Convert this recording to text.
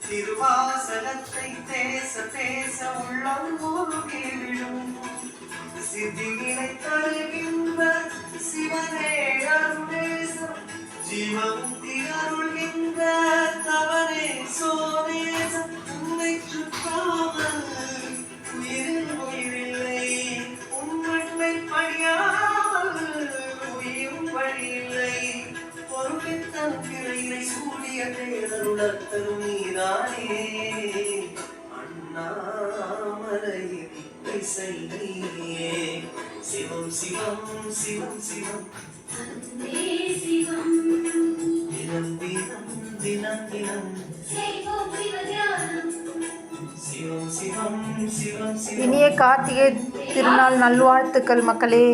திருவாசகத்தை பேச பேச உள்ளம் முழுகிவிடும். சித்திகளை தருகின்ற சிவனே அருளேசம், ஜீவமுக்தி அருள்கின்ற தவனே சோதேசம். உன்னை சுற்றாமல் உயிரில் உயிரில்லை, உண்மை படியாமல் உயிரும் வழியில்லை. பொறுப்பின் தன் திரையிலை சூடிய தேடருளத்தரும் நீதானே. அண்ணாமலையில் இசையே சிவம் சிவம் சிவம் சிவம் தினம் தினம் தினம் தினம் சிவம் சிவம் சிவம் சிவம். இனிய கார்த்திகை திருநாள் நல்வாழ்த்துக்கள் மக்களே.